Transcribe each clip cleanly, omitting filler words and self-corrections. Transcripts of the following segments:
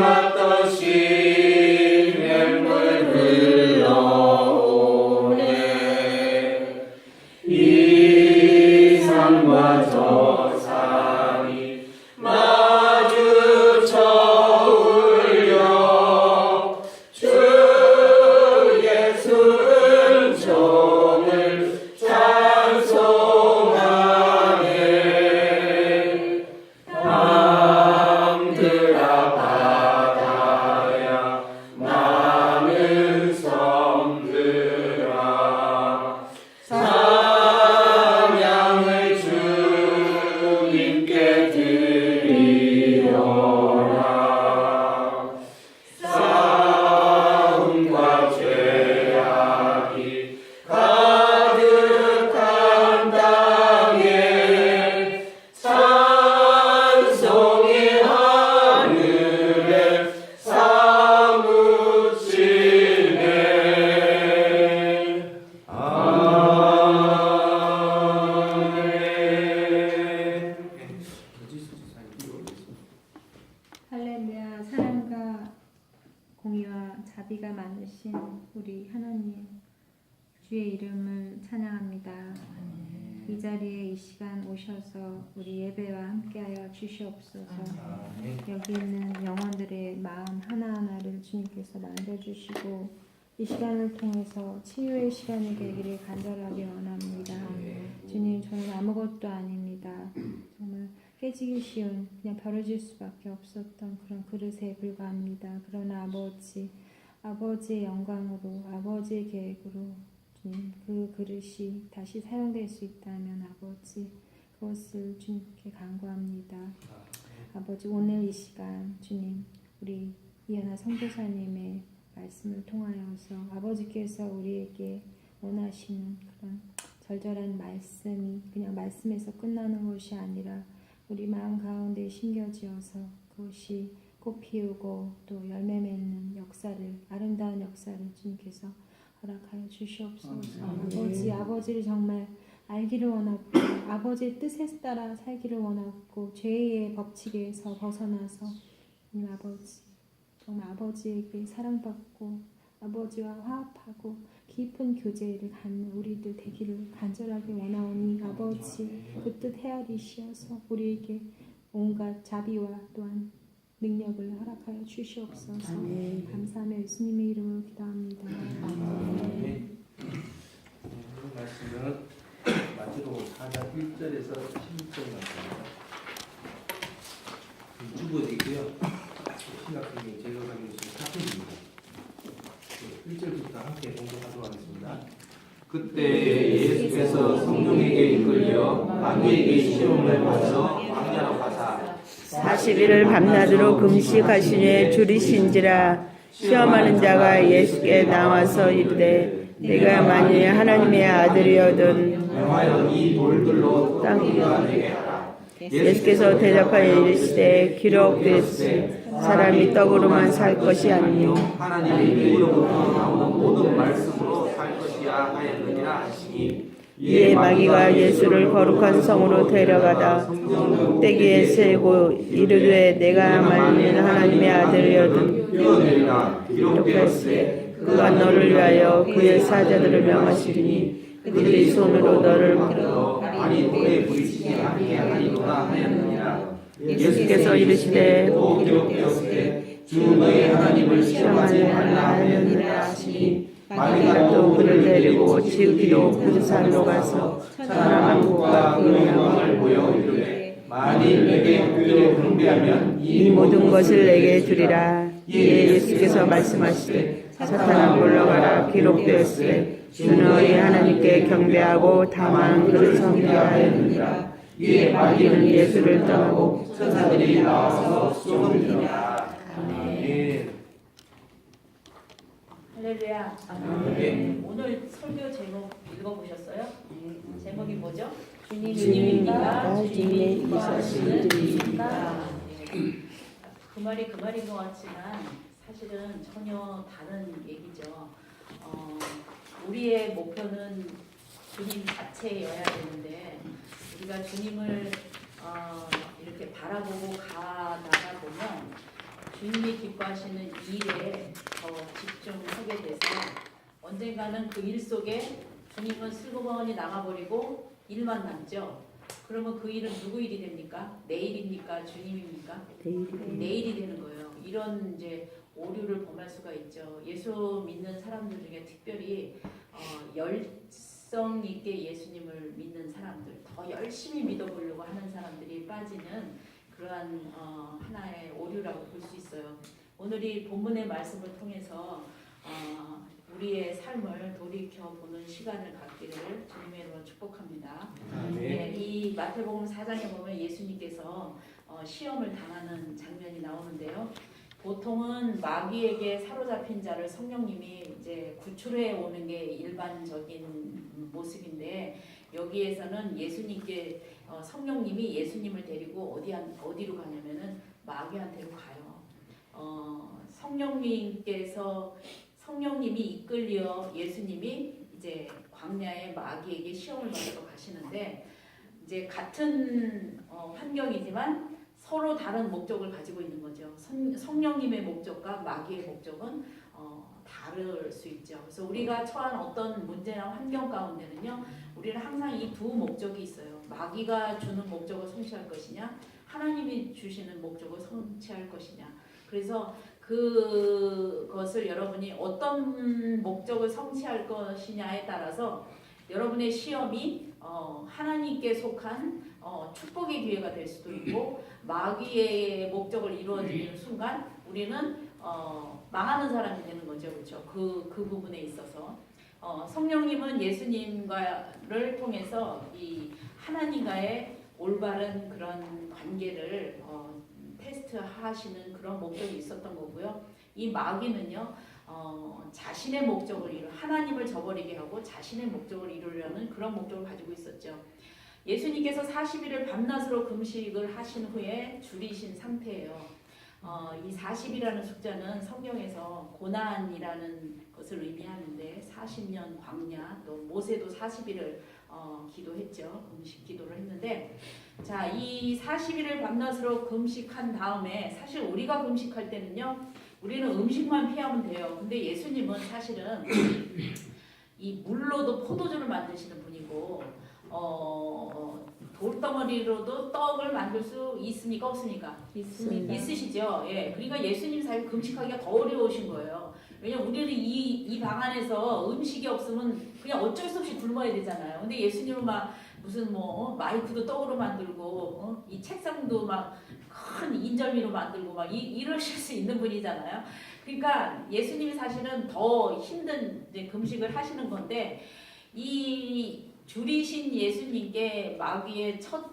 말랐듯이 맹물 흘러오네. 이 산과 저 산이 마주쳐 울려 주 예수 은총을 찬송하네. 남들아 바다야 많은 섬들아 찬양을 주님께 드리려라. 싸움과 죄악이 가득한 땅에 찬송이 하늘에 사무치네. 아멘. 할렐루야. 사랑과 공의와 자비가 많으신 우리 하나님, 주의 이름을 찬양합니다. 이 자리에 이 시간 오셔서 우리 예배와 함께하여 주시옵소서. 여기 있는 영혼들의 마음 하나하나를 주님께서 만져주시고 이 시간을 통해서 치유의 시간이 되기를 간절하게 원합니다. 주님, 저는 아무것도 아닙니다. 정말 깨지기 쉬운, 그냥 벼러질 수밖에 없었던 그런 그릇에 불과합니다. 그러나 아버지의 영광으로, 아버지의 계획으로 주님, 그 그릇이 다시 사용될 수 있다면 아버지, 그것을 주님께 간구합니다. 아버지, 오늘 이 시간 주님, 우리 이현아 선교사님의 말씀을 통하여서 아버지께서 우리에게 원하시는 그런 절절한 말씀이 그냥 말씀에서 끝나는 것이 아니라 우리 마음 가운데 심겨지어서 그것이 꽃 피우고 또 열매 맺는 역사를, 아름다운 역사를 주님께서 허락하여 주시옵소서. 아버지를 정말 알기를 원하고 아버지의 뜻에 따라 살기를 원하고 죄의 법칙에서 벗어나서 아버지, 정말 아버지에게 사랑받고 아버지와 화합하고 깊은 교제를 갖는 우리들 되기를 간절하게 원하오니 아버지, 그 뜻 헤아리시어서 우리에게 온갖 자비와 또한 능력을 허락하여 주시옵소서. 아멘. 감사하며 예수님의 이름으로 기도합니다. 아멘. 말씀은 마태복음 4장 1절에서 16절 말씀입니다. 주보되고요. 신학생이 제거하기 위해서 사편입니다. 1절부터 함께 공부하도록 하겠습니다. 그때 예수께서 성령에게 이끌려 마귀에게 시험을 받아 광야로 가사 40일을 밤낮으로 금식하시니 줄이신지라. 시험하는 자가 예수께 나와서 이르되 내가 만일 하나님의 아들이거든 명하여 이 돌들로 땅이가 되게 하라. 예수께서 대답하여 이르시되 기록되었으되 사람이 떡으로만 살 것이 아니요 하나님의 입으로부터 나오는 모든 말씀으로 살 것이야 하였느니라 하시니 이에 마귀가 예수를 거룩한 성으로 데려가다 꼭대기에 세우고 이르되 내가 만일 하나님의 아들이거든 뛰어내리라. 기록되었으되 그가 너를 위하여 그의 사자들을 명하시리니 그들이 손으로 너를 너 아니 돌에 부딪히지 않게 하리로다 하였느니라. 예수께서 이르시되 또 기록되었으되 주 너의 하나님을 시험하지 시험하지 말라 말라 하였느니라 하였느니라 하시니 마귀가 마귀가 또 또 그를 그를 데리고 데리고 지우기도 그 산으로 가서 천하만국과 그 영광을 보여 이르되 만일 내게 엎드려 경배하면 이 모든 것을 내게 주리라. 이에 예수께서 말씀하시되 사탄아 물러가라. 기록되었으되 주 너희 하나님께 경배하고 다만 그를 섬기라 하였느니라. 이에 마귀는 예수를 떠나고 천사들이 나와서 쏘니라. 아멘. 할렐루야. 네. 오늘 설교 제목 읽어보셨어요? 제목이 뭐죠? 주님입니다. 주님의 기뻐하시는 이기사시들이 일입니다. 그 말이 그 말인 것 같지만 사실은 전혀 다른 얘기죠. 우리의 목표는 주님 자체여야 되는데 우리가 주님을 이렇게 바라보고 가다가 보면 주님이 기뻐하시는 일에 더 집중하게 돼서 언젠가는 그 일 속에 주님은 슬그머니 나가버리고 일만 남죠. 그러면 그 일은 누구 일이 됩니까? 내 일입니까? 주님입니까? 내일이 되는 거예요. 이런 이제 오류를 범할 수가 있죠. 예수 믿는 사람들 중에 특별히 열성 있게 예수님을 믿는 사람들, 더 열심히 믿어보려고 하는 사람들이 빠지는 그러한 하나의 오류라고 볼 수 있어요. 오늘 이 본문의 말씀을 통해서 우리의 삶을 돌이켜보는 시간을 갖기를 주님의 이름으로 축복합니다. 네, 이 마태복음 4장에 보면 예수님께서 시험을 당하는 장면이 나오는데요. 보통은 마귀에게 사로잡힌 자를 성령님이 이제 구출해 오는 게 일반적인 모습인데 여기에서는 예수님께 성령님이 예수님을 데리고 어디로 가냐면은 마귀한테로 가요. 성령님이 이끌려 예수님이 이제 광야에 마귀에게 시험을 받으러 가시는데 이제 같은 환경이지만 서로 다른 목적을 가지고 있는 거죠. 성령님의 목적과 마귀의 목적은 다를 수 있죠. 그래서 우리가 처한 어떤 문제나 환경 가운데는요, 우리는 항상 이 두 목적이 있어요. 마귀가 주는 목적을 성취할 것이냐, 하나님이 주시는 목적을 성취할 것이냐. 그래서 그것을 여러분이 어떤 목적을 성취할 것이냐에 따라서 여러분의 시험이 하나님께 속한 축복의 기회가 될 수도 있고 마귀의 목적을 이루어지는 순간 우리는 망하는 사람이 되는 거죠. 그렇죠? 그 부분에 있어서 성령님은 예수님과를 통해서 이 하나님과의 올바른 그런 관계를 테스트하시는 그런 목적이 있었던 거고요. 이 마귀는요, 자신의 목적을 하나님을 저버리게 하고 자신의 목적을 이루려는 그런 목적을 가지고 있었죠. 예수님께서 40일을 밤낮으로 금식을 하신 후에 줄이신 상태예요. 이 40이라는 숫자는 성경에서 고난이라는 것을 의미하는데 40년 광야, 또 모세도 40일을 기도했죠. 금식 기도를 했는데 자, 이 40일을 밤낮으로 금식한 다음에 사실 우리가 금식할 때는요, 우리는 음식만 피하면 돼요. 근데 예수님은 사실은 이 물로도 포도주를 만드시는 분이고 돌덩어리로도 떡을 만들 수 있습니까? 없습니까? 있으시죠? 예. 그러니까 예수님 사실 금식하기가 더 어려우신 거예요. 왜냐면 우리는 이 방 안에서 음식이 없으면 그냥 어쩔 수 없이 굶어야 되잖아요. 근데 예수님은 막 무슨 마이크도 떡으로 만들고 이 책상도 막 큰 인절미로 만들고 막 이러실 수 있는 분이잖아요. 그러니까 예수님이 사실은 더 힘든 이제 금식을 하시는 건데 이 줄이신 예수님께 마귀의 첫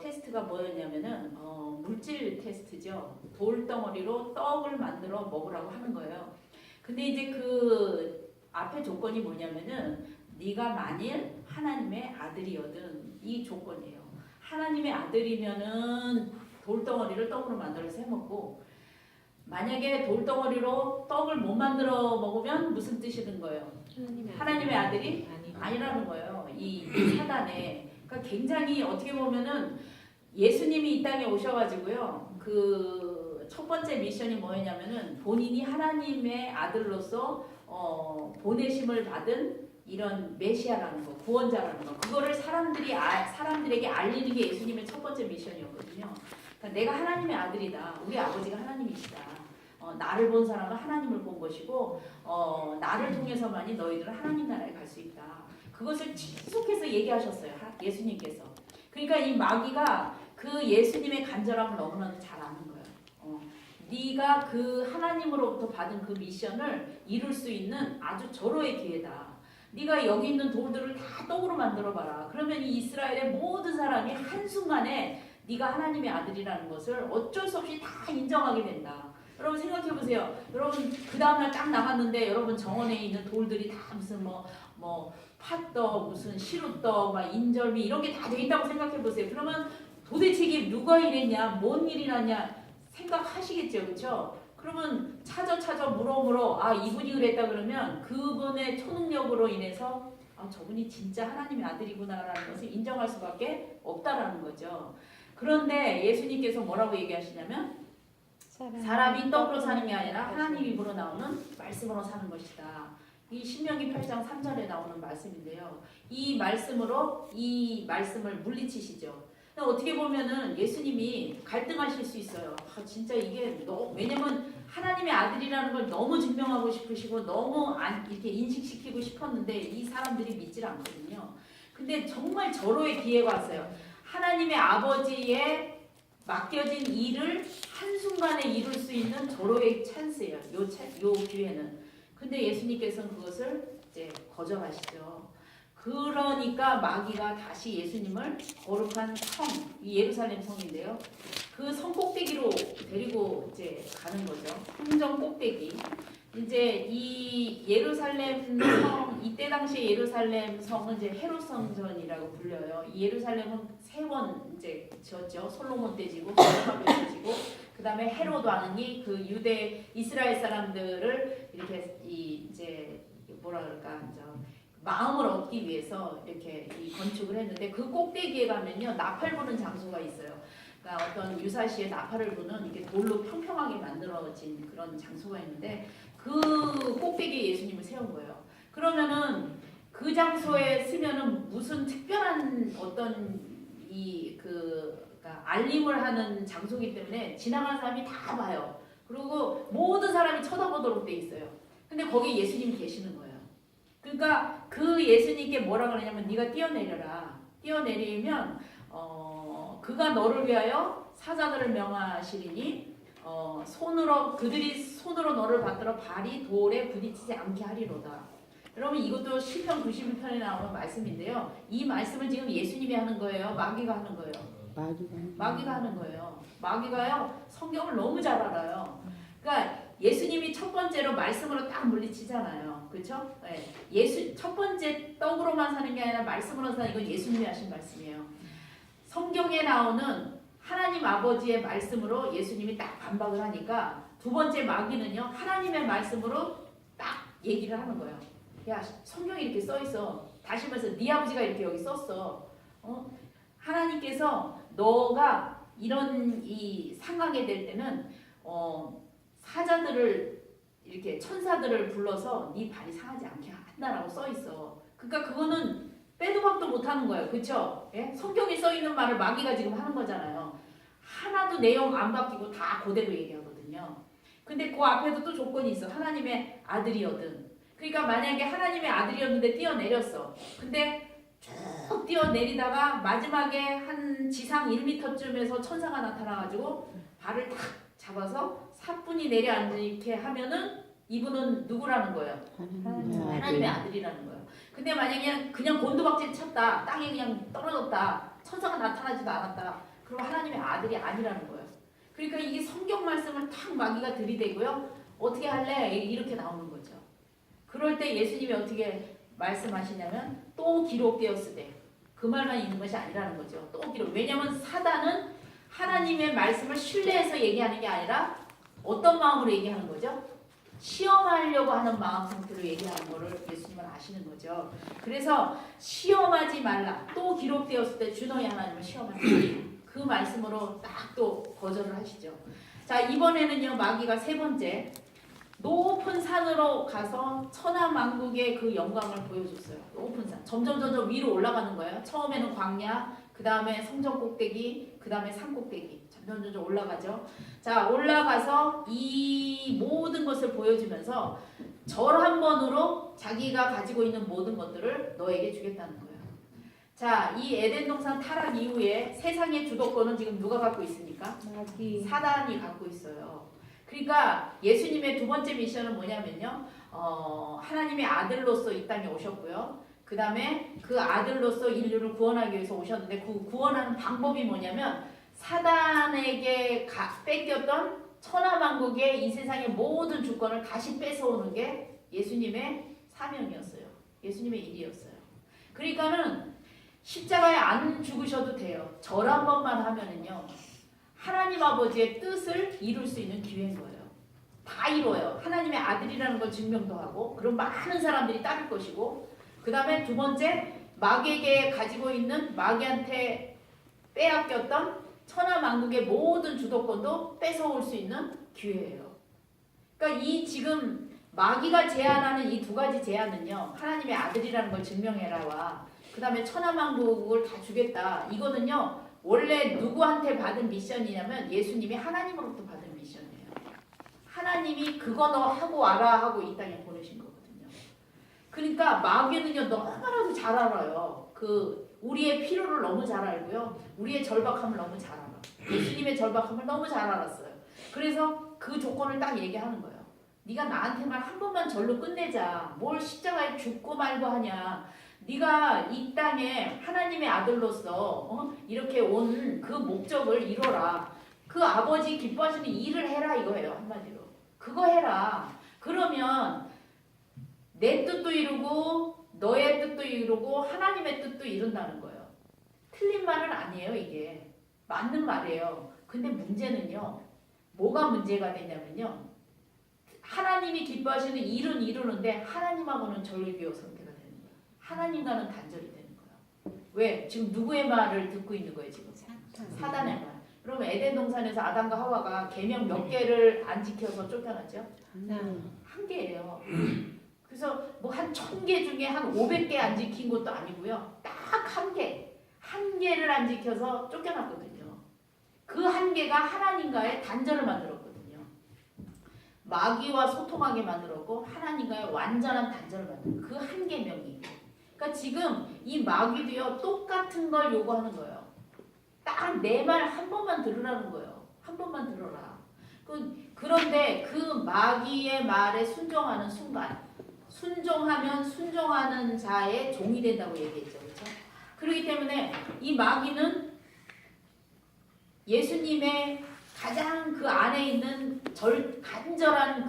테스트가 뭐였냐면은 물질 테스트죠. 돌덩어리로 떡을 만들어 먹으라고 하는 거예요. 근데 이제 그 앞에 조건이 뭐냐면은 네가 만일 하나님의 아들이거든, 이 조건이에요. 하나님의 아들이면은 돌덩어리를 떡으로 만들어서 해먹고, 만약에 돌덩어리로 떡을 못 만들어 먹으면 무슨 뜻이든 거예요? 하나님의 아들이 아니라는 거예요. 이 사단에. 그러니까 굉장히 어떻게 보면은 예수님이 이 땅에 오셔가지고요, 그 첫 번째 미션이 뭐였냐면은 본인이 하나님의 아들로서 보내심을 받은 이런 메시아라는 거, 구원자라는 거, 그거를 사람들에게 알리는 게 예수님의 첫 번째 미션이었거든요. 그러니까 내가 하나님의 아들이다. 우리 아버지가 하나님이시다. 나를 본 사람은 하나님을 본 것이고 나를 통해서만이 너희들은 하나님 나라에 갈 수 있다. 그것을 계속해서 얘기하셨어요. 예수님께서. 그러니까 이 마귀가 그 예수님의 간절함을 너무나도 잘 아는 거예요. 네가 그 하나님으로부터 받은 그 미션을 이룰 수 있는 아주 절호의 기회다. 네가 여기 있는 돌들을 다 떡으로 만들어봐라. 그러면 이 이스라엘의 모든 사람이 한순간에 네가 하나님의 아들이라는 것을 어쩔 수 없이 다 인정하게 된다. 여러분 생각해보세요. 여러분 그 다음날 딱 나갔는데 여러분 정원에 있는 돌들이 다 무슨 팥떡, 무슨 시루떡, 막 인절미 이런 게 다 돼 있다고 생각해보세요. 그러면 도대체 이게 누가 이랬냐, 뭔 일이 났냐 생각하시겠죠, 그렇죠? 그러면 찾아 물어 이분이 그랬다 그러면 그분의 초능력으로 인해서 저분이 진짜 하나님의 아들이구나라는 것을 인정할 수밖에 없다라는 거죠. 그런데 예수님께서 뭐라고 얘기하시냐면 사람이 떡으로 사는 게 아니라 하나님 입으로 나오는 말씀으로 사는 것이다. 이 신명기 8장 3절에 나오는 말씀인데요. 이 말씀으로 이 말씀을 물리치시죠. 어떻게 보면은 예수님이 갈등하실 수 있어요. 진짜 이게 왜냐면 하나님의 아들이라는 걸 너무 증명하고 싶으시고 너무 이렇게 인식시키고 싶었는데 이 사람들이 믿질 않거든요. 근데 정말 절호의 기회가 왔어요. 하나님의 아버지의 맡겨진 일을 한순간에 이룰 수 있는 절호의 찬스예요. 요 기회는. 근데 예수님께서는 그것을 이제 거절하시죠. 그러니까 마귀가 다시 예수님을 거룩한 성, 이 예루살렘 성인데요. 그 성 꼭대기로 데리고 이제 가는 거죠. 성전 꼭대기. 이제 이 예루살렘 성, 이때 당시 예루살렘 성은 이제 헤롯 성전이라고 불려요. 이 예루살렘은 세 번 이제 지었죠. 솔로몬 때 지고, 솔로몬 때 지고, 그 다음에 헤롯 왕이 그 유대 이스라엘 사람들을 이렇게 이제 뭐라 그럴까, 마음을 얻기 위해서 이렇게 이 건축을 했는데 그 꼭대기에 가면요 나팔 부는 장소가 있어요. 그러니까 어떤 유사시에 나팔을 부는 이게 돌로 평평하게 만들어진 그런 장소가 있는데 그 꼭대기에 예수님을 세운 거예요. 그러면은 그 장소에 쓰면은 무슨 특별한 어떤 그러니까 알림을 하는 장소이기 때문에 지나가는 사람이 다 봐요. 그리고 모든 사람이 쳐다보도록 돼 있어요. 근데 거기 예수님이 계시는 거예요. 그러니까 그 예수님께 뭐라 그러냐면 네가 뛰어내려라. 뛰어내리면 그가 너를 위하여 사자들을 명하시리니 그들이 손으로 너를 받들어 발이 돌에 부딪히지 않게 하리로다. 여러분 이것도 시편 91편에 나오는 말씀인데요. 이 말씀을 지금 예수님이 하는 거예요? 마귀가 하는 거예요? 마귀가 하는 거예요. 마귀가요 성경을 너무 잘 알아요. 그러니까 예수님이 첫 번째로 말씀으로 딱 물리치잖아요. 그렇죠? 네. 첫 번째 떡으로만 사는 게 아니라 말씀으로 사는 이건 예수님이 하신 말씀이에요. 성경에 나오는 하나님 아버지의 말씀으로 예수님이 딱 반박을 하니까 두 번째 마귀는요. 하나님의 말씀으로 딱 얘기를 하는 거예요. 야 성경에 이렇게 써 있어. 다시 말해서 네 아버지가 이렇게 여기 썼어. 하나님께서 너가 이런 이 상하게 될 때는 사자들을 이렇게 천사들을 불러서 네 발이 상하지 않게 한다라고 써 있어. 그러니까 그거는 빼도 박도 못하는 거예요. 그렇죠? 예? 성경에 써 있는 말을 마귀가 지금 하는 거잖아요. 하나도 내용 안 바뀌고 다 그대로 얘기하거든요. 근데 그 앞에도 또 조건이 있어. 하나님의 아들이거든. 그러니까 만약에 하나님의 아들이었는데 뛰어내렸어. 근데 쭉 뛰어내리다가 마지막에 한 지상 1m쯤에서 천사가 나타나가지고 발을 탁 잡아서 사뿐히 내려앉게 하면은 이분은 누구라는 거예요? 하나님의 아들이라는 거예요. 근데 만약에 그냥 곤두박질 쳤다. 땅에 그냥 떨어졌다. 천사가 나타나지도 않았다. 그럼 하나님의 아들이 아니라는 거예요. 그러니까 이게 성경 말씀을 탁 마귀가 들이대고요. 어떻게 할래? 이렇게 나오는 거죠. 그럴 때 예수님이 어떻게 말씀하시냐면 또 기록되었을 때 그 말만 있는 것이 아니라는 거죠. 또 기록. 왜냐하면 사단은 하나님의 말씀을 신뢰해서 얘기하는 게 아니라 어떤 마음으로 얘기하는 거죠? 시험하려고 하는 마음 상태로 얘기하는 거를 예수님은 아시는 거죠. 그래서 시험하지 말라. 또 기록되었을 때 주 너희 하나님을 시험하지. 그 말씀으로 딱 또 거절을 하시죠. 자 이번에는요 마귀가 세 번째 높은 산으로 가서 천하만국의 그 영광을 보여줬어요. 높은 산. 점점 위로 올라가는 거예요. 처음에는 광야, 그 다음에 성전 꼭대기, 그 다음에 산 꼭대기. 점점 올라가죠. 자 올라가서 이 모든 것을 보여주면서 절 한 번으로 자기가 가지고 있는 모든 것들을 너에게 주겠다는 거예요. 자, 이 에덴 동산 타락 이후에 세상의 주도권은 지금 누가 갖고 있습니까? 마귀. 사단이 갖고 있어요. 그러니까 예수님의 두 번째 미션은 뭐냐면요. 하나님의 아들로서 이 땅에 오셨고요. 그 다음에 그 아들로서 인류를 구원하기 위해서 오셨는데 그 구원하는 방법이 뭐냐면 사단에게 뺏겼던 천하만국의 이 세상의 모든 주권을 다시 뺏어오는 게 예수님의 사명이었어요. 예수님의 일이었어요. 그러니까는 십자가에 안 죽으셔도 돼요. 절 한 번만 하면은요. 하나님 아버지의 뜻을 이룰 수 있는 기회인 거예요. 다 이뤄요. 하나님의 아들이라는 걸 증명도 하고 그럼 많은 사람들이 따를 것이고 그 다음에 두 번째 마귀에게 가지고 있는 마귀한테 빼앗겼던 천하만국의 모든 주도권도 뺏어올 수 있는 기회예요. 그러니까 이 지금 마귀가 제안하는 이 두 가지 제안은요. 하나님의 아들이라는 걸 증명해라와 그 다음에 천하만국을 다 주겠다. 이거는요. 원래 누구한테 받은 미션이냐면 예수님이 하나님으로부터 받은 미션이에요. 하나님이 그거 너 하고 와라 하고 이 땅에 보내신 거거든요. 그러니까 마귀는요. 너무나도 잘 알아요. 우리의 필요를 너무 잘 알고요. 우리의 절박함을 너무 잘 알아. 예수님의 절박함을 너무 잘 알았어요. 그래서 그 조건을 딱 얘기하는 거예요. 네가 나한테만 한 번만 절로 끝내자. 뭘 십자가에 죽고 말고 하냐. 네가 이 땅에 하나님의 아들로서 이렇게 온 그 목적을 이뤄라. 그 아버지 기뻐하시는 일을 해라 이거예요. 한마디로. 그거 해라. 그러면 내 뜻도 이루고 너의 뜻도 이루고 하나님의 뜻도 이룬다는 거예요. 틀린 말은 아니에요. 이게. 맞는 말이에요. 근데 문제는요. 뭐가 문제가 되냐면요. 하나님이 기뻐하시는 일은 이루는데 하나님하고는 절교의 상태가 되는 거예요. 하나님과는 단절이 되는 거예요. 왜? 지금 누구의 말을 듣고 있는 거예요? 지금 사단의 말. 그러면 에덴 동산에서 아담과 하와가 계명 몇 개를 안 지켜서 쫓겨났죠? 한 개예요. 그래서 뭐 한 1000개 중에 한 500개 안 지킨 것도 아니고요. 딱 한 개. 한 개를 안 지켜서 쫓겨났거든요. 그 한 개가 하나님과의 단절을 만들었거든요. 마귀와 소통하게 만들었고 하나님과의 완전한 단절을 만들었고 그 한 개 명이. 그러니까 지금 이 마귀도요. 똑같은 걸 요구하는 거예요. 딱 내 말 한 번만 들으라는 거예요. 한 번만 들어라. 그런데 그 마귀의 말에 순종하는 순간 순종하면 순종하는 자의 종이 된다고 얘기했죠. 그렇죠? 그렇기 때문에 이 마귀는 예수님의 가장 그 안에 있는 간절한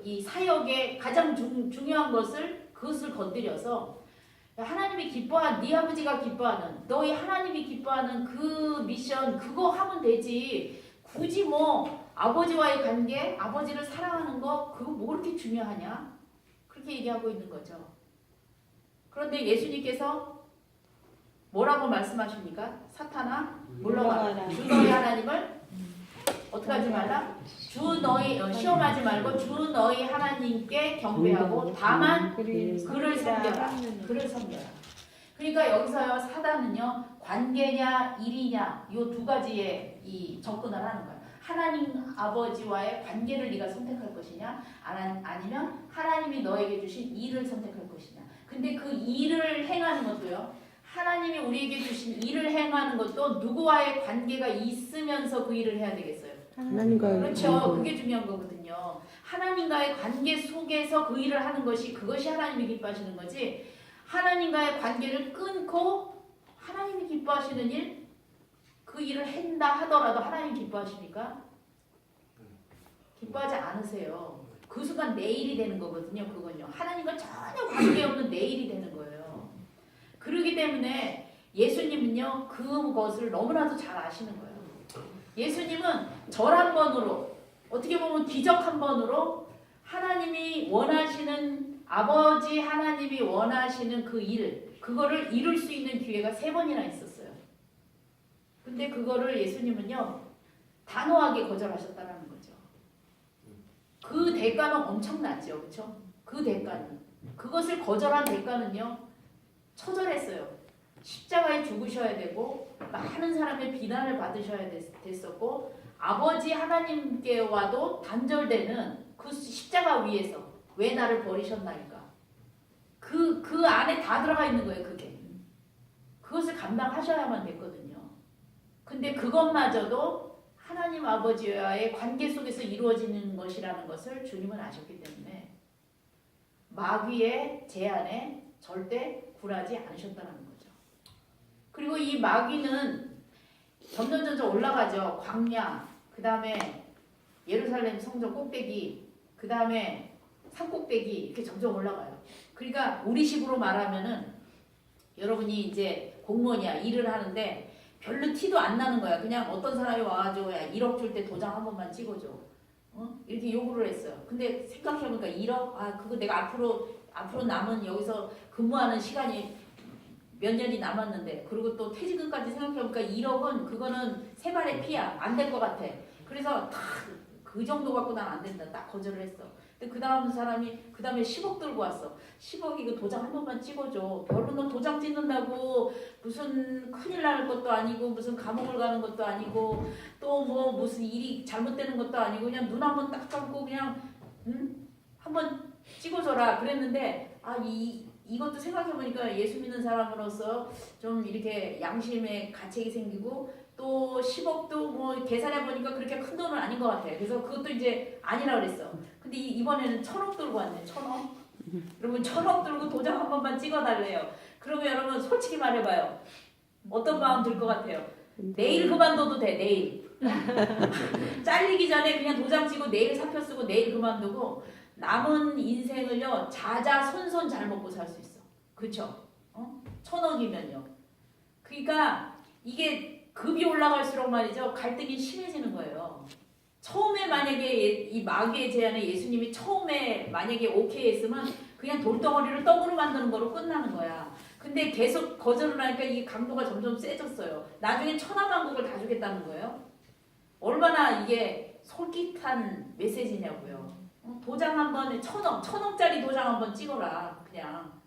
이 사역의 가장 중요한 그것을 건드려서 하나님이 기뻐하는 네 아버지가 기뻐하는 너희 하나님이 기뻐하는 그 미션 그거 하면 되지. 굳이 뭐 아버지와의 관계, 아버지를 사랑하는 거 그거 뭐 그렇게 중요하냐? 그렇게 얘기하고 있는 거죠. 그런데 예수님께서 뭐라고 말씀하십니까? 사탄아 물러가라. 주 너희 하나님을 어떻게 하지 말라? 주 너희 시험하지 말고 주 너희 하나님께 경배하고 다만 그를 섬겨라. 그를 섬겨라. 그러니까 여기서요 사단은요 관계냐 일이냐 이 두 가지에 이 접근을 하는 거예요. 하나님 아버지와의 관계를 네가 선택할 것이냐 아니면 하나님이 너에게 주신 일을 선택할 것이냐. 근데 그 일을 행하는 것도요. 하나님이 우리에게 주신 일을 행하는 것도 누구와의 관계가 있으면서 그 일을 해야 되겠어요. 하나님과의 그렇죠. 그게 중요한 거거든요. 하나님과의 관계 속에서 그 일을 하는 그것이 하나님이 기뻐하시는 거지. 하나님과의 관계를 끊고 하나님이 기뻐하시는 일, 그 일을 한다 하더라도 하나님 기뻐하십니까? 기뻐하지 않으세요. 그 순간 내일이 되는 거거든요. 그건요. 하나님과 전혀 관계없는 내일이 되는 거예요. 그러기 때문에 예수님은요. 그것을 너무나도 잘 아시는 거예요. 예수님은 절 한 번으로 어떻게 보면 기적 한 번으로 하나님이 원하시는 아버지 하나님이 원하시는 그 일 그거를 이룰 수 있는 기회가 3번이나 있었어요. 근데 그거를 예수님은요. 단호하게 거절하셨다는 거죠. 그 대가는 엄청나죠. 그렇죠? 그 대가는. 그것을 거절한 대가는요. 처절했어요. 십자가에 죽으셔야 되고 많은 사람의 비난을 받으셔야 됐었고 아버지 하나님께와도 단절되는 그 십자가 위에서 왜 나를 버리셨나이까. 그 안에 다 들어가 있는 거예요. 그게. 그것을 감당하셔야만 됐거든요. 근데 그것마저도 하나님 아버지와의 관계 속에서 이루어지는 것이라는 것을 주님은 아셨기 때문에 마귀의 제안에 절대 굴하지 않으셨다는 거죠. 그리고 이 마귀는 점점 올라가죠. 광야, 그 다음에 예루살렘 성전 꼭대기, 그 다음에 산 꼭대기 이렇게 점점 올라가요. 그러니까 우리식으로 말하면은 여러분이 이제 공무원이야 일을 하는데 별로 티도 안 나는 거야. 그냥 어떤 사람이 와가지고 야 1억 줄 때 도장 한 번만 찍어줘. 이렇게 요구를 했어요. 근데 생각해보니까 1억? 아 그거 내가 앞으로 남은 여기서 근무하는 시간이 몇 년이 남았는데 그리고 또 퇴직금까지 생각해보니까 1억은 그거는 세 발의 피야. 안 될 것 같아. 그래서 다 그 정도 갖고 난 안 된다. 딱 거절을 했어. 근데 그 다음 사람이 그 다음에 10억 들고 왔어. 10억 이거 도장 한 번만 찍어줘. 별로 너 도장 찍는다고 무슨 큰일 날 것도 아니고 무슨 감옥을 가는 것도 아니고 또 뭐 무슨 일이 잘못되는 것도 아니고 그냥 눈 한 번 딱 감고 그냥 한번 찍어줘라 그랬는데 이것도 생각해보니까 예수 믿는 사람으로서 좀 이렇게 양심의 가책이 생기고 또 10억도 뭐 계산해보니까 그렇게 큰 돈은 아닌 것 같아. 그래서 그것도 이제 아니라 그랬어. 근데 이번에는 1,000억 들고 왔네. 1,000억? 여러분 1,000억 들고 도장 한 번만 찍어달래요. 그러면 여러분 솔직히 말해봐요. 어떤 마음 들 것 같아요? 내일 그만둬도 돼. 내일. 잘리기 전에 그냥 도장 찍고 내일 사표 쓰고 내일 그만두고 남은 인생을요 자자손손 잘 먹고 살 수 있어. 그쵸? 1,000억이면요. 그러니까 이게 급이 올라갈수록 말이죠 갈등이 심해지는 거예요. 처음에 만약에 이 마귀의 제안에 예수님이 처음에 만약에 오케이 했으면 그냥 돌덩어리를 떡으로 만드는 거로 끝나는 거야. 근데 계속 거절을 하니까 이 강도가 점점 세졌어요. 나중에 천하만국을 다 주겠다는 거예요. 얼마나 이게 솔깃한 메시지냐고요. 도장 한 번에 1,000억짜리 도장 한 번 찍어라. 그냥.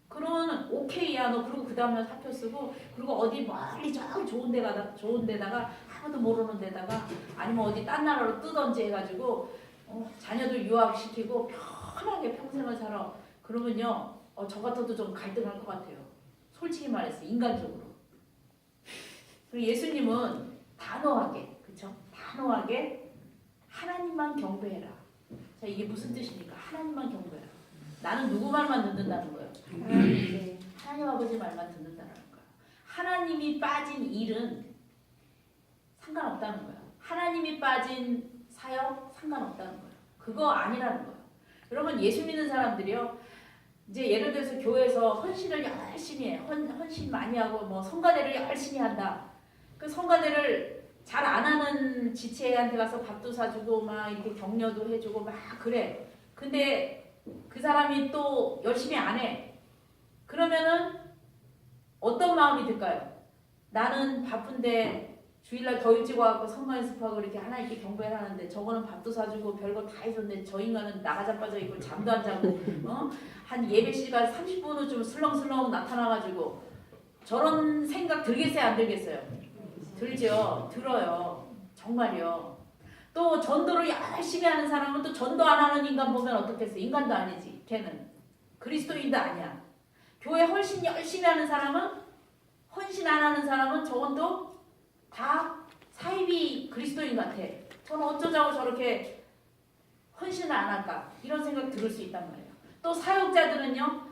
그러면 오케이야. 너 그리고 그 다음에 사표 쓰고 그리고 어디 멀리 저 좋은 데다가 아무도 모르는 데다가 아니면 어디 딴 나라로 뜨던지 해가지고 자녀들 유학시키고 편하게 평생을 살아. 그러면요 저 같아도 좀 갈등할 것 같아요. 솔직히 말해서 인간적으로. 그리고 예수님은 단호하게 그쵸? 단호하게 하나님만 경배해라. 자 이게 무슨 뜻입니까? 하나님만 경배해라. 나는 누구 말만 듣는다는 거예요? 하나님 아버지 말만 듣는다는 거예요. 하나님이 빠진 일은 상관없다는 거예요. 하나님이 빠진 사역 상관없다는 거예요. 그거 아니라는 거예요. 여러분 예수 믿는 사람들이요. 이제 예를 들어서 교회에서 헌신을 열심히 해. 헌신 많이 하고 뭐 성가대를 열심히 한다. 그 성가대를 잘 안 하는 지체한테 가서 밥도 사주고 막 이렇게 격려도 해주고 막 그래. 근데 그 사람이 또 열심히 안 해. 그러면은 어떤 마음이 들까요? 나는 바쁜데 주일날 더 일찍 와서 성가 연습하고 이렇게 하나님께 경배를 하는데 저거는 밥도 사주고 별거 다 해줬는데 저 인간은 나가자빠져 있고 잠도 안 자고 한 예배 시간 30분 후쯤 슬렁슬렁 나타나가지고 저런 생각 들겠어요? 안 들겠어요? 들죠. 들어요. 정말요. 또 전도를 열심히 하는 사람은 또 전도 안 하는 인간 보면 어떻겠어요? 인간도 아니지. 걔는. 그리스도인도 아니야. 교회 훨씬 열심히 하는 사람은 헌신 안 하는 사람은 저건 또 다 사이비 그리스도인 같아. 저는 어쩌자고 저렇게 헌신을 안 할까? 이런 생각 들을 수 있단 말이에요. 또 사역자들은요.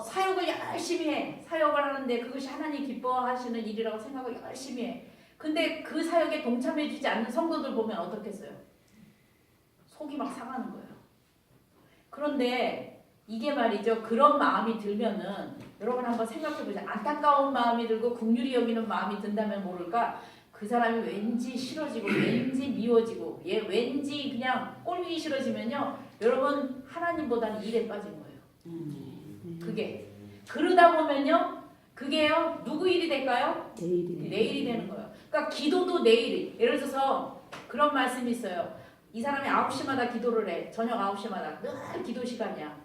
사역을 열심히 해. 사역을 하는데 그것이 하나님 기뻐하시는 일이라고 생각을 열심히 해. 근데 그 사역에 동참해주지 않는 성도들 보면 어떻겠어요? 속이 막 상하는 거예요. 그런데 이게 말이죠. 그런 마음이 들면은 여러분 한번 생각해보세요. 안타까운 마음이 들고 긍휼히 여기는 마음이 든다면 모를까 그 사람이 왠지 싫어지고 왠지 미워지고 왠지 그냥 꼴보기 싫어지면요. 여러분 하나님보다는 일에 빠진 거예요. 그게 그러다 보면요. 그게요. 누구 일이 될까요? 내일이 되는 거예요. 그러니까 기도도 내일이. 예를 들어서 그런 말씀이 있어요. 이 사람이 9시마다 기도를 해. 저녁 9시마다 늘 기도 시간이야.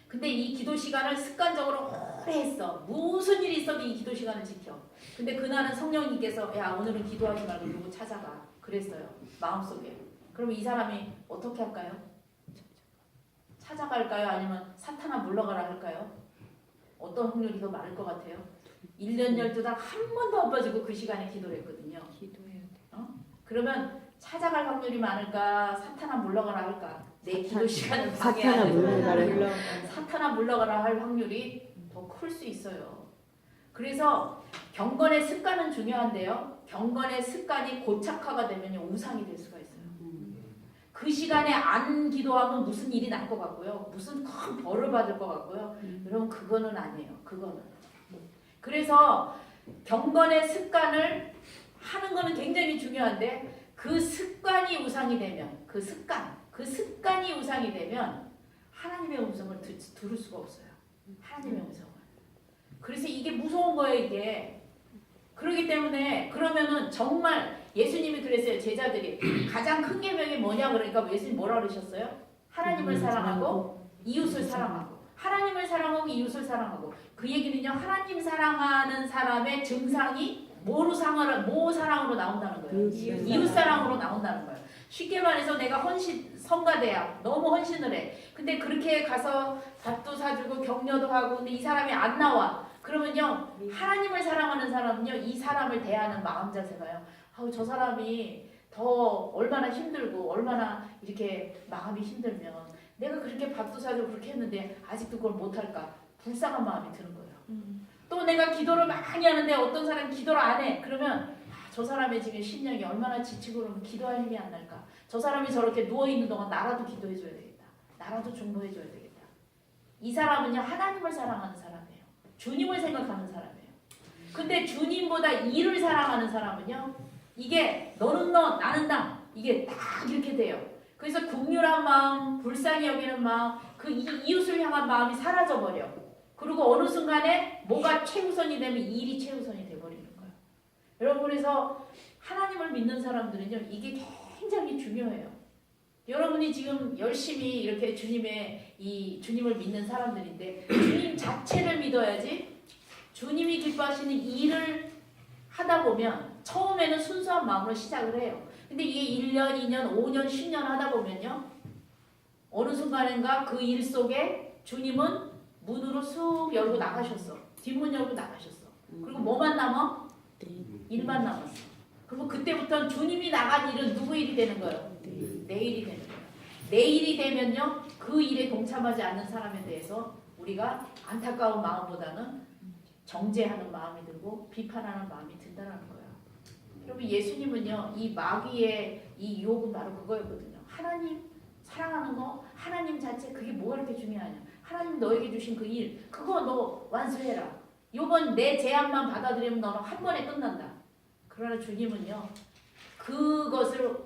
근데 이 기도 시간을 습관적으로 오래 했어. 무슨 일이 있어도 이 기도 시간을 지켜. 근데 그날은 성령님께서 야 오늘은 기도하지 말고 누구 찾아가. 그랬어요. 마음속에. 그럼 이 사람이 어떻게 할까요? 찾아갈까요? 아니면 사탄아 물러가라 할까요? 어떤 확률이 더 많을 것 같아요? 1년 12달 한 번도 안 빠지고 그 시간에 기도를 했거든요. 기도해야 돼. 그러면 찾아갈 확률이 많을까? 사탄아 물러가라 할까? 내 기도 시간을 사탄아 물러가라. 사탄아 물러가라 할 확률이 더 클 수 있어요. 그래서 경건의 습관은 중요한데요. 경건의 습관이 고착화가 되면 우상이 될 수가 있어요. 그 시간에 안 기도하면 무슨 일이 날 것 같고요. 무슨 큰 벌을 받을 것 같고요. 여러분 그거는 아니에요. 그거는. 그래서 경건의 습관을 하는 거는 굉장히 중요한데 그 습관이 우상이 되면 그 습관이 우상이 되면 하나님의 음성을 들을 수가 없어요. 하나님의 음성을. 그래서 이게 무서운 거예요. 이게 그렇기 때문에 그러면은 정말 예수님이 그랬어요. 제자들이 가장 큰 계명이 뭐냐 그러니까 예수님 뭐라 그러셨어요? 하나님을 사랑하고 이웃을 사랑하고 하나님을 사랑하고 이웃을 사랑하고 그 얘기는요 하나님 사랑하는 사람의 증상이 뭐 사랑으로 나온다는 거예요. 이웃 사랑으로 나온다는 거예요. 쉽게 말해서 내가 성가대야 너무 헌신을 해. 근데 그렇게 가서 밥도 사주고 격려도 하고 근데 이 사람이 안 나와. 그러면요 하나님을 사랑하는 사람은요 이 사람을 대하는 마음 자세가요. 아우 저 사람이 더 얼마나 힘들고 얼마나 이렇게 마음이 힘들면 내가 그렇게 밥도 사주고 그렇게 했는데 아직도 그걸 못할까 불쌍한 마음이 드는 거예요. 또 내가 기도를 많이 하는데 어떤 사람이 기도를 안 해. 그러면 저 사람의 지금 심령이 얼마나 지치고 그러면 기도할 힘이 안 날까. 저 사람이 저렇게 누워있는 동안 나라도 기도해줘야 되겠다. 나라도 중보해줘야 되겠다. 이 사람은요 하나님을 사랑하는 사람이에요. 주님을 생각하는 사람이에요. 근데 주님보다 이를 사랑하는 사람은요 이게 너는 너 나는 나 이게 딱 이렇게 돼요. 그래서 긍휼한 마음 불쌍히 여기는 마음 그 이웃을 향한 마음이 사라져버려. 그리고 어느 순간에 뭐가 최우선이 되면 일이 최우선이 돼버리는 거예요. 여러분 그래서 하나님을 믿는 사람들은요 이게 굉장히 중요해요. 여러분이 지금 열심히 이렇게 주님을 믿는 사람들인데 주님 자체를 믿어야지 주님이 기뻐하시는 일을 하다 보면 처음에는 순수한 마음으로 시작을 해요. 근데 이게 1년, 2년, 5년, 10년 하다 보면요 어느 순간인가 그 일 속에 주님은 문으로 쑥 열고 나가셨어. 뒷문 열고 나가셨어. 그리고 뭐만 남아? 일만 남았어. 그리고 그때부터는 주님이 나간 일은 누구 일이 되는 거예요? 내 일이 되는 거예요. 내 일이 되면요 그 일에 동참하지 않는 사람에 대해서 우리가 안타까운 마음보다는 정죄하는 마음이 들고 비판하는 마음이 든다는 거예요. 여러분 예수님은요 이 마귀의 이 유혹은 바로 그거였거든요. 하나님 사랑하는 거 하나님 자체 그게 뭐가 그렇게 중요하냐. 하나님 너에게 주신 그 일 그거 너 완수해라. 요번 내 제안만 받아들이면 너는 한 번에 끝난다. 그러나 주님은요 그것을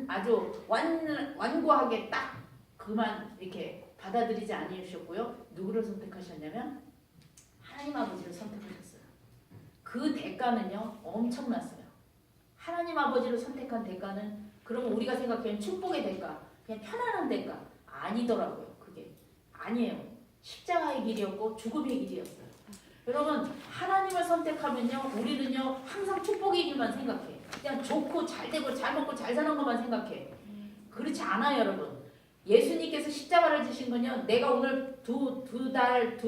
아주 완고하게 딱 그만 이렇게 받아들이지 아니하셨고요. 누구를 선택하셨냐면 하나님 아버지를 선택하셨어요. 그 대가는요 엄청났어요. 하나님 아버지를 선택한 대가는 그러면 우리가 생각하는 축복의 대가 그냥 편안한 대가 아니더라고요. 그게 아니에요. 십자가의 길이었고 죽음의 길이었어요. 여러분 하나님을 선택하면요 우리는요 항상 축복의 길만 생각해. 그냥 좋고 잘 되고 잘 먹고 잘 사는 것만 생각해. 그렇지 않아요 여러분. 예수님께서 십자가를 지신 건요 내가 오늘 두 팔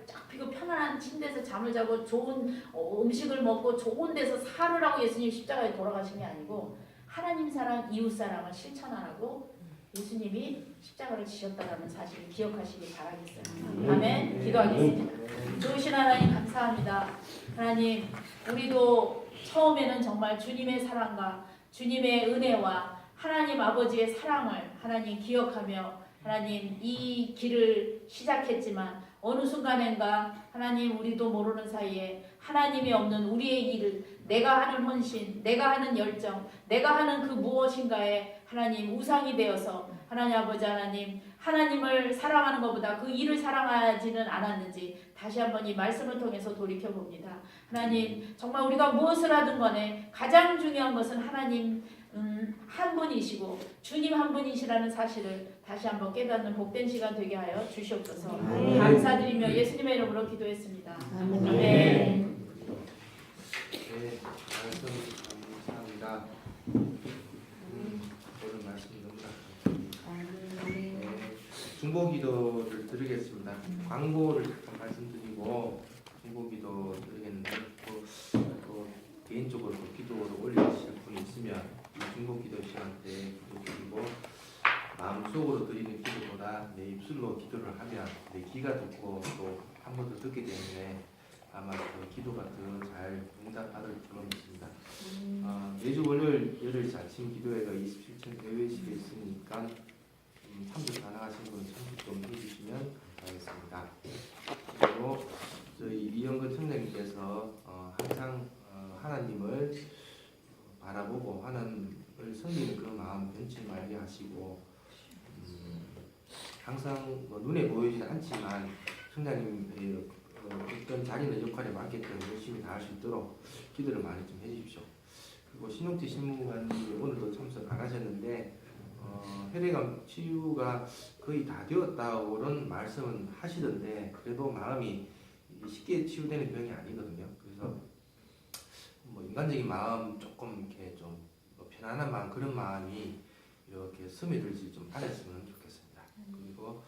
쫙 펴고 편안한 침대에서 잠을 자고 좋은 음식을 먹고 좋은 데서 살으라고 예수님 십자가에 돌아가신 게 아니고 하나님 사랑 이웃 사랑을 실천하라고 예수님이 십자가를 지셨다는 사실을 기억하시기 바라겠어요. 아멘. 기도하겠습니다. 좋으신 하나님 감사합니다. 하나님 우리도 처음에는 정말 주님의 사랑과 주님의 은혜와 하나님 아버지의 사랑을 하나님 기억하며 하나님 이 길을 시작했지만 어느 순간인가 하나님 우리도 모르는 사이에 하나님이 없는 우리의 일을 내가 하는 헌신, 내가 하는 열정, 내가 하는 그 무엇인가에 하나님 우상이 되어서 하나님 아버지 하나님 하나님을 사랑하는 것보다 그 일을 사랑하지는 않았는지 다시 한번 이 말씀을 통해서 돌이켜봅니다. 하나님 정말 우리가 무엇을 하든 간에 가장 중요한 것은 하나님 한 분이시고 주님 한 분이시라는 사실을 다시 한번 깨닫는 복된 시간 되게 하여 주시옵소서. 감사드리며 예수님의 이름으로 기도했습니다. 아멘. 네, 말씀 감사합니다. 오늘 말씀 너무나 중보기도를 드리겠습니다. 광고를 잠깐 말씀드리고 중보기도 드리겠는데 또 개인적으로 기도를 올리실 분이 있으면 이 중보기도 시간 때 기도드리고 마음속으로 드리는 기도보다 내 입술로 기도를 하면 내 귀가 듣고 또 한 번 더 듣기 때문에 아마 그 기도가 더 잘 응답받을 줄로 믿습니다. 매주 월요일 8시 아침 기도회가 27층 예배실에 있으니까 참석 가능하신 분은 참석 좀 해주시면 감사하겠습니다. 그리고 저희 이영근 청장님께서 항상 하나님을 바라보고 하나님을 섬기는 그런 마음 변치 말게 하시고 항상 눈에 보이지 않지만 청장님의 어떤 자리는 역할에 맞기 때문에 열심히 다 할 수 있도록 기도를 많이 좀 해주십시오. 그리고 신용태 신무관님이 오늘도 참석 안 하셨는데 혈액암 치유가 거의 다 되었다고 그런 말씀은 하시던데 그래도 마음이 쉽게 치유되는 병이 아니거든요. 그래서 뭐 인간적인 마음 조금 이렇게 좀 편안한 마음 그런 마음이 이렇게 스며들지 좀 않았으면 좋겠습니다. 그리고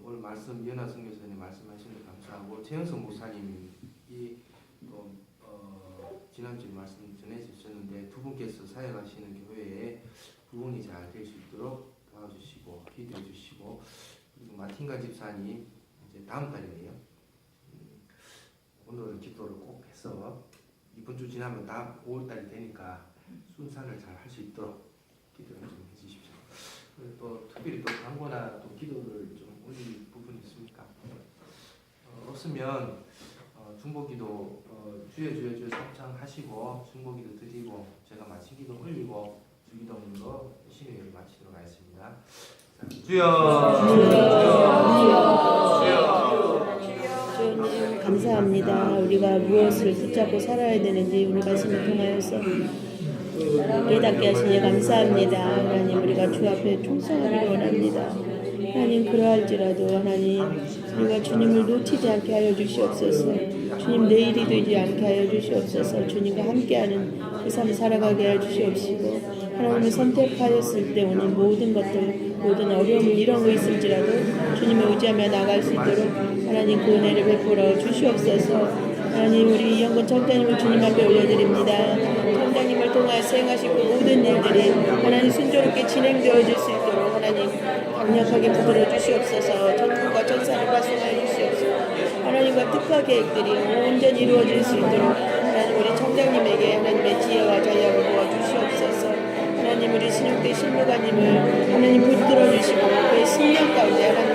오늘 말씀 이현아 선교사님 말씀하신 것 감사하고 최영석 목사님이 또 지난주에 말씀 전해주셨는데 두 분께서 사역하시는 교회에 부흥이 잘 될 수 있도록 도와주시고 기도해 주시고 그리고 마틴가 집사님 이제 다음 달이네요. 오늘은 기도를 꼭 해서 이번 주 지나면 다음 5월 달이 되니까 순산을 잘 할 수 있도록 기도를 좀 해주십시오. 그리고 또 특별히 또 광고나 또 기도를 좀 올릴 부분이 있습니까? 없으면 중보기도 주여 합창하시고 중보기도 드리고 제가 마친 기도 올리고 주기도문으로 신회를 마치도록 하겠습니다. 자, 주여 감사합니다. 우리가 무엇을 붙잡고 살아야 되는지 우리 말씀을 통하여서 깨닫게 하시니 감사합니다. 하나님 우리가 주 앞에 충성하기를 원합니다. 하나님 그러할지라도 하나님 우리가 주님을 놓치지 않게 하여 주시옵소서. 주님 내일이 되지 않게 하여 주시옵소서. 주님과 함께하는 그 삶 살아가게 하여 주시옵시고 하나님을 선택하였을 때 오늘 모든 것들 모든 어려움 이런 거 있을지라도 주님을 의지하며 나갈 수 있도록 하나님 그 은혜를 베풀어 주시옵소서. 하나님 우리 이영근 청장님을 주님 앞에 올려드립니다. 청장님을 통하여 수행하실 그 모든 일들이 하나님 순조롭게 진행되어질 수 있도록 하나님 강력하게 붙들어 주시옵소서. 천국과 천사를 발송하여 주시옵소서. 하나님과 특화 계획들이 온전히 이루어질 수 있도록 하나님 우리 청장님에게 하나님의 지혜와 자유함을 도와주시옵소서. 하나님 우리 신용대 신무관님을 하나님 붙들어 주시고 그의 신명 가운데 하나님